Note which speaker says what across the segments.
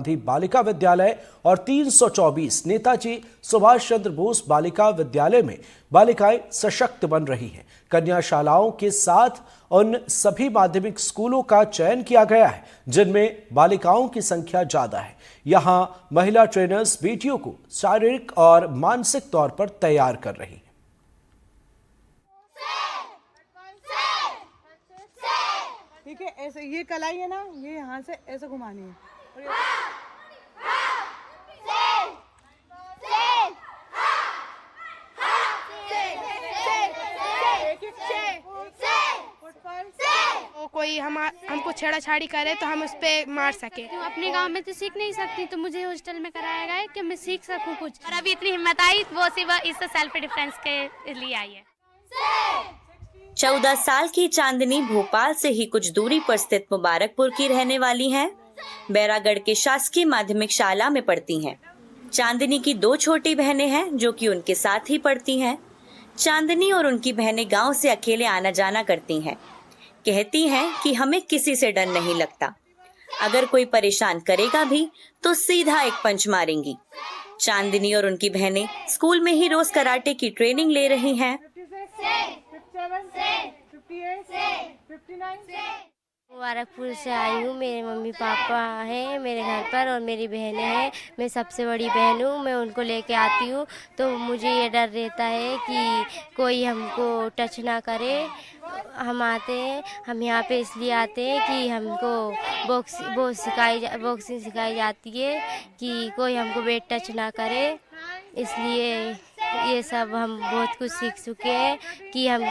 Speaker 1: गांधी बालिका विद्यालय और 324 नेताजी सुभाष चंद्र बोस बालिका विद्यालय में बालिकाएं सशक्त बन रही हैं। कन्या शालाओं के साथ उन सभी माध्यमिक स्कूलों का चयन किया गया है जिनमें बालिकाओं की संख्या ज्यादा है। यहां महिला ट्रेनर्स बेटियों को शारीरिक और मानसिक तौर पर तैयार कर रही हैं।
Speaker 2: ठीक है, ऐसे ये कलाई है ना, ये यहाँ से ऐसे घुमानी है
Speaker 3: और कोई हमको छेड़ाछाड़ी करे तो हम उस पे मार सके।
Speaker 4: अपने गांव में तो सीख नहीं सकती, तो मुझे हॉस्टल में कराया गया है कि मैं सीख सकूं कुछ।
Speaker 5: और अभी इतनी हिम्मत आई वो सिर्फ इस सेल्फ डिफेंस के लिए आई है।
Speaker 6: 14 साल की चांदनी भोपाल से ही कुछ दूरी पर स्थित मुबारकपुर की रहने वाली हैं। बैरागढ़ के शासकीय माध्यमिक शाला में पढ़ती हैं। चांदनी की 2 छोटी बहनें हैं जो कि उनके साथ ही पढ़ती हैं। चांदनी और उनकी बहनें गांव से अकेले आना जाना करती हैं। कहती हैं कि हमें किसी से डर नहीं लगता, अगर कोई परेशान करेगा भी तो सीधा एक पंच मारेंगी। चांदनी और उनकी बहनें स्कूल में ही रोज कराटे की ट्रेनिंग ले रही हैं।
Speaker 4: मुबारकपुर से आई हूँ। मेरे मम्मी पापा हैं मेरे घर पर और मेरी बहनें हैं। मैं सबसे बड़ी बहन हूँ। मैं उनको लेके आती हूँ तो मुझे ये डर रहता है कि कोई हमको टच ना करे। हम आते हैं, हम यहाँ पे इसलिए आते हैं कि हमको बॉक्सिंग सिखाई जाती है कि कोई हमको वेट टच ना करे। इसलिए ये सब हम बहुत कुछ सीख चुके हैं कि हम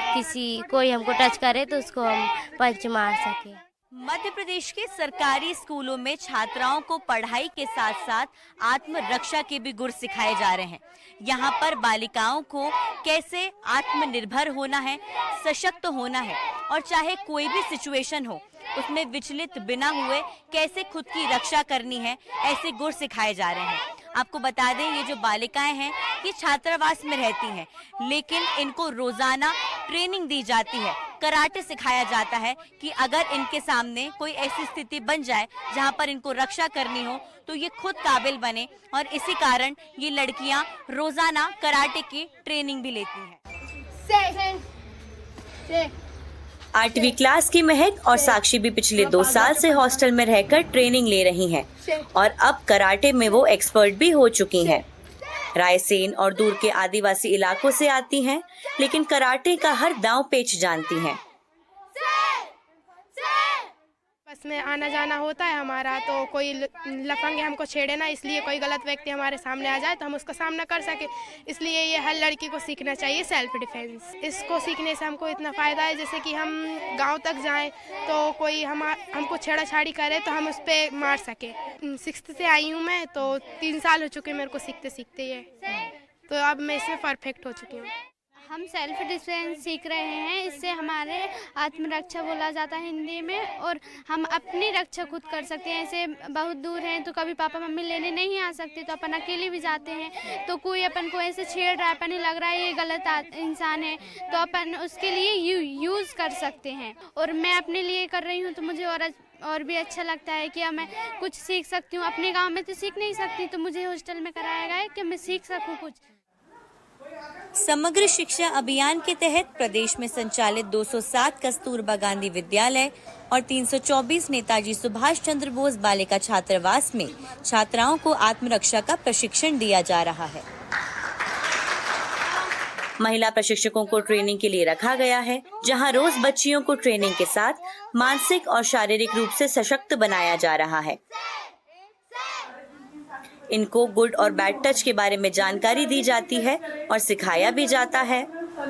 Speaker 4: कोई हमको टच करे तो उसको हम पंच मार सके।
Speaker 6: मध्य प्रदेश के सरकारी स्कूलों में छात्राओं को पढ़ाई के साथ साथ आत्मरक्षा के भी गुर सिखाए जा रहे हैं। यहाँ पर बालिकाओं को कैसे आत्मनिर्भर होना है, सशक्त होना है और चाहे कोई भी सिचुएशन हो उसमें विचलित बिना हुए कैसे खुद की रक्षा करनी है, ऐसे गुर सिखाए जा रहे हैं। आपको बता दें, ये जो बालिकाएं हैं ये छात्रावास में रहती हैं, लेकिन इनको रोजाना ट्रेनिंग दी जाती है, कराटे सिखाया जाता है कि अगर इनके सामने कोई ऐसी स्थिति बन जाए जहां पर इनको रक्षा करनी हो तो ये खुद काबिल बने। और इसी कारण ये लड़कियां रोजाना कराटे की ट्रेनिंग भी लेती हैं। 8वीं क्लास की महक और साक्षी भी पिछले 2 साल से हॉस्टल में रहकर ट्रेनिंग ले रही हैं और अब कराटे में वो एक्सपर्ट भी हो चुकी हैं। रायसेन और दूर के आदिवासी इलाकों से आती हैं, लेकिन कराटे का हर दांव पेच जानती हैं।
Speaker 3: बस में आना जाना होता है हमारा, तो कोई लफंगे हमको छेड़े ना, इसलिए कोई गलत व्यक्ति हमारे सामने आ जाए तो हम उसका सामना कर सके। इसलिए ये हर लड़की को सीखना चाहिए सेल्फ डिफेंस। इसको सीखने से हमको इतना फ़ायदा है, जैसे कि हम गांव तक जाएं तो कोई हमको छेड़ाछाड़ी करे तो हम उस पर मार सके। 6th से आई हूँ मैं, तो 3 साल हो चुके मेरे को सीखते सीखते ये, तो अब मैं इसमें परफेक्ट हो चुकी हूँ।
Speaker 4: हम सेल्फ डिफेंस सीख रहे हैं। इससे हमारे आत्मरक्षा बोला जाता है हिंदी में, और हम अपनी रक्षा खुद कर सकते हैं। ऐसे बहुत दूर हैं तो कभी पापा मम्मी लेने नहीं आ सकते तो अपन अकेले भी जाते हैं, तो कोई अपन को ऐसे छेड़ रहा है, अपन लग रहा है ये गलत इंसान है, तो अपन उसके लिए यूज़ कर सकते हैं। और मैं अपने लिए कर रही हूँ तो मुझे और भी अच्छा लगता है कि मैं कुछ सीख सकती हूँ। अपने गाँव में तो सीख नहीं सकती, तो मुझे हॉस्टल में कराया गया है कि मैं सीख सकूँ कुछ।
Speaker 6: समग्र शिक्षा अभियान के तहत प्रदेश में संचालित 207 कस्तूरबा गांधी विद्यालय और 324 नेताजी सुभाष चंद्र बोस बालिका छात्रावास में छात्राओं को आत्मरक्षा का प्रशिक्षण दिया जा रहा है। महिला प्रशिक्षकों को ट्रेनिंग के लिए रखा गया है, जहां रोज बच्चियों को ट्रेनिंग के साथ मानसिक और शारीरिक रूप से सशक्त बनाया जा रहा है। इनको गुड और बैड टच के बारे में जानकारी दी जाती है और सिखाया भी जाता है।
Speaker 2: अगर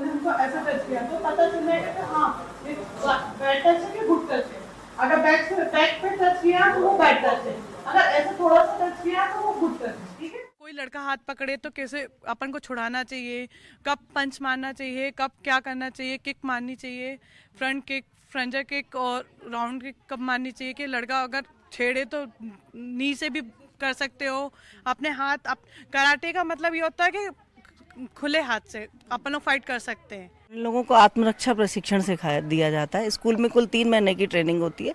Speaker 2: बैक पे टच किया तो वो बैड टच है, अगर ऐसे थोड़ा सा टच किया तो वो गुड टच है। ठीक है,
Speaker 7: कोई लड़का हाथ पकड़े तो कैसे अपन को छुड़ाना चाहिए, कब पंच मारना चाहिए, कब क्या करना चाहिए, किक मारनी चाहिए, फ्रंट किक, फ्रंजर किक और राउंड किक कब मारनी चाहिए। कि लड़का अगर छेड़े तो नी से भी कर सकते हो अपने हाथ। कराटे का मतलब ये होता है कि खुले हाथ से अपन लोग फाइट कर सकते हैं।
Speaker 2: लोगों को आत्मरक्षा प्रशिक्षण सिखाया दिया जाता है। स्कूल में कुल 3 महीने की ट्रेनिंग होती है,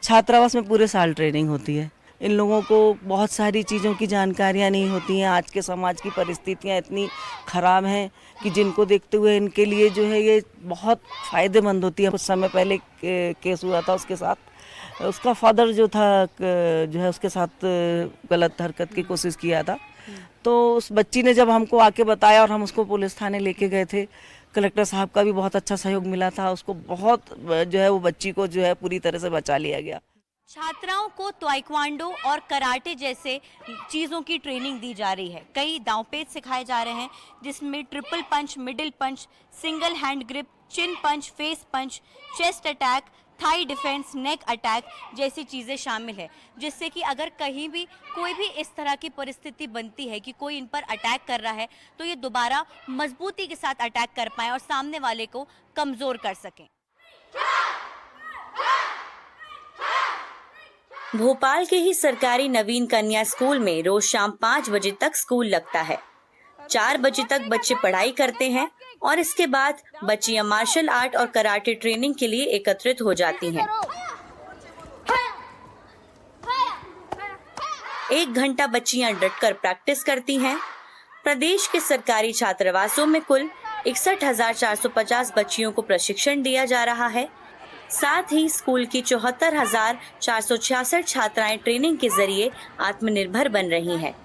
Speaker 2: छात्रावास में पूरे साल ट्रेनिंग होती है।
Speaker 8: इन लोगों को बहुत सारी चीज़ों की जानकारियाँ नहीं होती हैं। आज के समाज की परिस्थितियाँ इतनी ख़राब हैं कि जिनको देखते हुए इनके लिए जो है ये बहुत फ़ायदेमंद होती है। कुछ समय पहले केस हुआ था उसके साथ, उसका फादर जो था जो है उसके साथ गलत हरकत की कोशिश किया था। तो उस बच्ची ने जब हमको आके बताया और हम उसको पुलिस थाने लेके गए थे, कलेक्टर साहब का भी बहुत अच्छा सहयोग मिला था। उसको बहुत जो है वो बच्ची को जो है पूरी तरह से बचा लिया गया।
Speaker 6: छात्राओं को ताइक्वांडो और कराटे जैसे चीज़ों की ट्रेनिंग दी जा रही है। कई दांवपेच सिखाए जा रहे हैं जिसमें ट्रिपल पंच, मिडिल पंच, सिंगल हैंड ग्रिप, चिन पंच, फेस पंच, चेस्ट अटैक, थाई डिफेंस, नेक अटैक जैसी चीज़ें शामिल है, जिससे कि अगर कहीं भी कोई भी इस तरह की परिस्थिति बनती है कि कोई इन पर अटैक कर रहा है तो ये दोबारा मजबूती के साथ अटैक कर पाएं और सामने वाले को कमज़ोर कर सकें। भोपाल के ही सरकारी नवीन कन्या स्कूल में रोज शाम 5 बजे तक स्कूल लगता है। 4 बजे तक बच्चे पढ़ाई करते हैं और इसके बाद बच्चियां मार्शल आर्ट और कराटे ट्रेनिंग के लिए एकत्रित हो जाती हैं। 1 घंटा बच्चियां डटकर प्रैक्टिस करती हैं। प्रदेश के सरकारी छात्रावासों में कुल 61,450 बच्चियों को प्रशिक्षण दिया जा रहा है। साथ ही स्कूल की 74,466 छात्राएं ट्रेनिंग के जरिए आत्मनिर्भर बन रही हैं।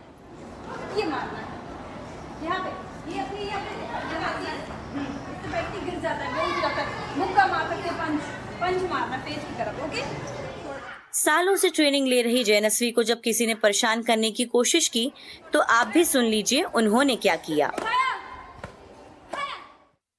Speaker 6: सालों से ट्रेनिंग ले रही जयनश्री को जब किसी ने परेशान करने की कोशिश की तो आप भी सुन लीजिए उन्होंने क्या किया।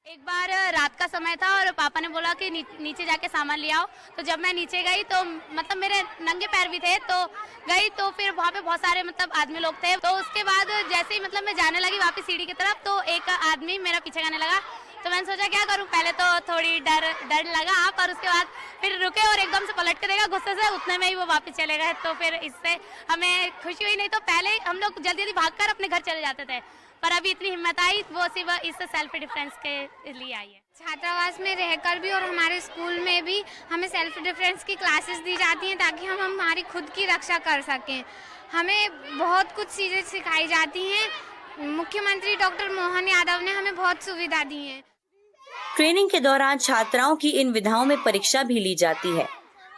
Speaker 5: एक बार रात का समय था और पापा ने बोला कि नीचे जाके सामान ले आओ। तो जब मैं नीचे गई तो मतलब मेरे नंगे पैर भी थे, तो गई तो फिर वहाँ पे बहुत सारे मतलब आदमी लोग थे। तो उसके बाद जैसे ही मतलब मैं जाने लगी वापस सीढ़ी की तरफ तो एक आदमी मेरा पीछे करने लगा। तो मैंने सोचा क्या करूं, पहले तो थोड़ी डर लगा, पर उसके बाद फिर रुके और एकदम से पलट के देखा गुस्से से, उतने में ही वो वापस चले गए। तो फिर इससे हमें खुशी हुई, नहीं तो पहले हम लोग जल्दी जल्दी भागकर अपने घर चले जाते थे, पर अभी इतनी हिम्मत आई वो सिर्फ इस सेल्फ डिफेंस के लिए आई है।
Speaker 4: छात्रावास में रहकर भी और हमारे स्कूल में भी हमें सेल्फ डिफेंस की क्लासेस दी जाती हैं ताकि हम हमारी खुद की रक्षा कर सकें। हमें बहुत कुछ चीज़ें सिखाई जाती हैं। मुख्यमंत्री डॉक्टर मोहन यादव ने हमें बहुत सुविधा दी है।
Speaker 6: ट्रेनिंग के दौरान छात्राओं की इन विधाओं में परीक्षा भी ली जाती है,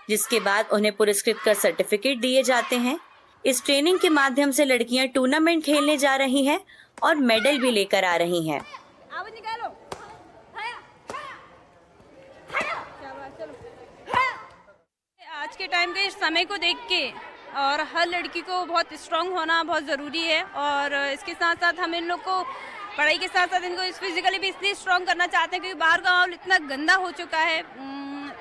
Speaker 6: जिसके बाद उन्हें पुरस्कृत कर सर्टिफिकेट दिए जाते हैं। इस ट्रेनिंग के माध्यम से लड़कियां टूर्नामेंट खेलने जा रही हैं और मेडल भी लेकर आ रही हैं।
Speaker 9: आज के टाइम के समय को देख के और हर लड़की को बहुत स्ट्रांग होना बहुत ज़रूरी है, और इसके साथ साथ हम इन लोग को पढ़ाई के साथ साथ इनको फिजिकली भी इसलिए स्ट्रांग करना चाहते हैं क्योंकि बाहर का माहौल इतना गंदा हो चुका है।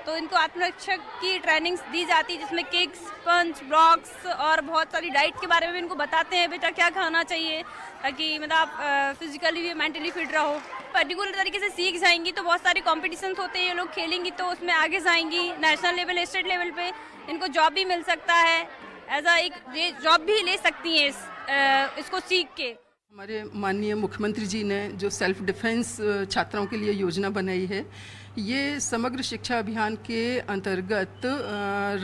Speaker 9: तो इनको आत्मरक्षा की ट्रेनिंग्स दी जाती है जिसमें किक्स, पंच, ब्लॉक्स और बहुत सारी डाइट के बारे में भी इनको बताते हैं बेटा क्या खाना चाहिए ताकि मतलब आप फिजिकली भी मेंटली फिट रहो। पर्टिकुलर तरीके से सीख जाएंगी तो बहुत सारे कॉम्पिटिशंस होते हैं, ये लोग खेलेंगी तो उसमें आगे जाएंगी। नेशनल लेवल, स्टेट लेवल पे इनको जॉब भी मिल सकता है, एज अ एक जॉब भी ले सकती हैं इसको सीख के।
Speaker 10: हमारे माननीय मुख्यमंत्री जी ने जो सेल्फ डिफेंस छात्राओं के लिए योजना बनाई है, ये समग्र शिक्षा अभियान के अंतर्गत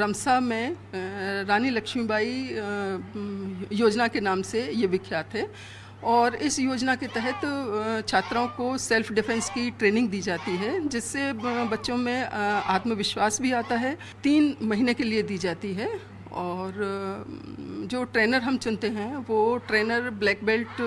Speaker 10: रमसा में रानी लक्ष्मीबाई योजना के नाम से ये विख्यात है। और इस योजना के तहत छात्राओं को सेल्फ डिफेंस की ट्रेनिंग दी जाती है जिससे बच्चों में आत्मविश्वास भी आता है। 3 महीने के लिए दी जाती है और जो ट्रेनर हम चुनते हैं वो ट्रेनर ब्लैक बेल्ट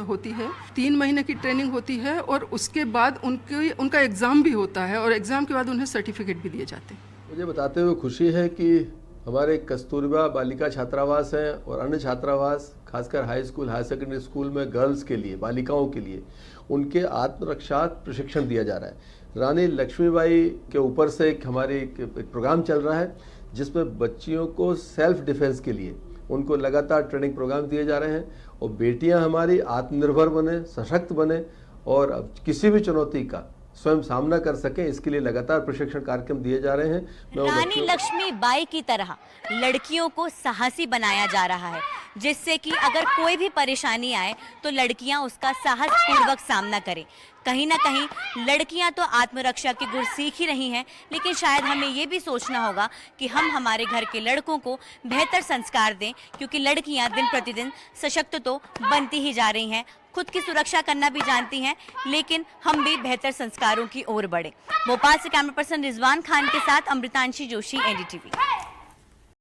Speaker 10: होती है। 3 महीने की ट्रेनिंग होती है और उसके बाद उनका एग्ज़ाम भी होता है और एग्ज़ाम के बाद उन्हें सर्टिफिकेट भी दिए जाते हैं।
Speaker 11: मुझे बताते हुए खुशी है कि हमारे कस्तूरबा बालिका छात्रावास हैं और अन्य छात्रावास, खासकर high school, higher secondary school में गर्ल्स के लिए, बालिकाओं के लिए उनके आत्मरक्षा प्रशिक्षण दिया जा रहा है। रानी लक्ष्मीबाई के ऊपर से एक प्रोग्राम चल रहा है जिसमें बच्चियों को सेल्फ डिफेंस के लिए उनको लगातार ट्रेनिंग प्रोग्राम दिए जा रहे हैं और बेटियां हमारी आत्मनिर्भर बने, सशक्त बने और किसी भी चुनौती का स्वयं सामना कर सकें, इसके लिए लगातार प्रशिक्षण कार्यक्रम दिए जा रहे हैं।
Speaker 6: रानी लक्ष्मीबाई की तरह लड़कियों को साहसी बनाया जा रहा है जिससे कि अगर कोई भी परेशानी आए तो लड़कियां उसका साहस पूर्वक सामना करें। कहीं ना कहीं लड़कियां तो आत्मरक्षा के गुर सीख ही रही हैं, लेकिन शायद हमें ये भी सोचना होगा कि हम हमारे घर के लड़कों को बेहतर संस्कार दें, क्योंकि लड़कियां दिन प्रतिदिन सशक्त तो बनती ही जा रही हैं, खुद की सुरक्षा करना भी जानती हैं, लेकिन हम भी बेहतर संस्कारों की ओर बढ़े। भोपाल से कैमरा पर्सन रिजवान खान के साथ अमृतांशी जोशी, NDTV।